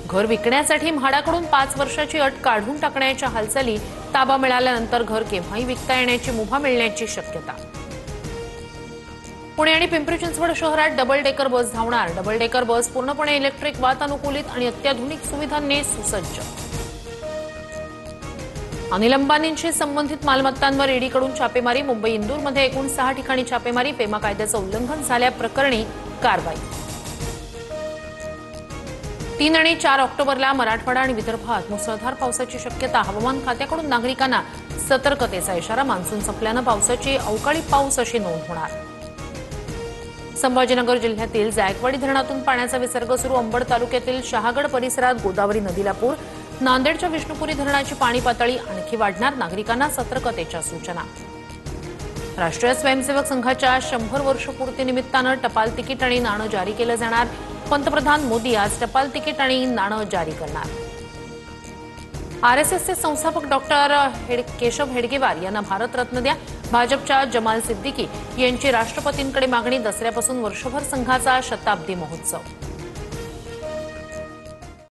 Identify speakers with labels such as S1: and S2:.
S1: घर विकण्यासाठी म्हाडाकडून 5 वर्षाची अट काढून टाकण्याच्या हालचाली ताबा मिळाल्यानंतर घर केव्हाही विकता येण्याची मुभा मिळण्याची शक्यता. पुणे आणि पिंपरी चिंचवड शहरात डबल डेकर बस धावणार. डबल डेकर बस पूर्णपणे इलेक्ट्रिक, वातानुकूलित आणि अत्याधुनिक सुविधांनी सुसज्ज. अनिल अंबानींशी संबंधित मालमत्तांवर ईडीकडून छापेमारी. मुंबई इंदूरमध्ये एकूण 6 ठिकाणी छापेमारी. पेमा कायद्याचं उल्लंघन झाल्याप्रकरणी कारवाई. 3 आणि 4 ऑक्टोबरला मराठवाडा आणि विदर्भात मुसळधार पावसाची शक्यता. हवामान खात्याकडून नागरिकांना सतर्कतेचा इशारा. मान्सून संपल्यानं पावसाची अवकाळी पाऊस अशी नोंद होणार. संभाजीनगर जिल्ह्यातील जायकवाडी धरणातून पाण्याचा विसर्ग सुरू. अंबड तालुक्यातील शहागड परिसरात गोदावरी नदीला पूर. नांदेडच्या विष्णुपुरी धरणाची पाणी पातळी आणखी वाढणार. नागरिकांना सतर्कतेच्या सूचना. राष्ट्रीय स्वयंसेवक संघाच्या 100 वर्षपूर्तीनिमित्तानं टपाल तिकीट आणि नाणं जारी केलं जाणार. पंतप्रधान मोदी आज टपाल तिकीट आणि नाणं जारी करणार. आरएसएसचे संस्थापक डॉक्टर केशव हेडगेवार यांना भारतरत्न द्या. भाजपच्या जमाल सिद्दीकी यांची राष्ट्रपतींकडे मागणी. दसऱ्यापासून वर्षभर संघाचा शताब्दी महोत्सव.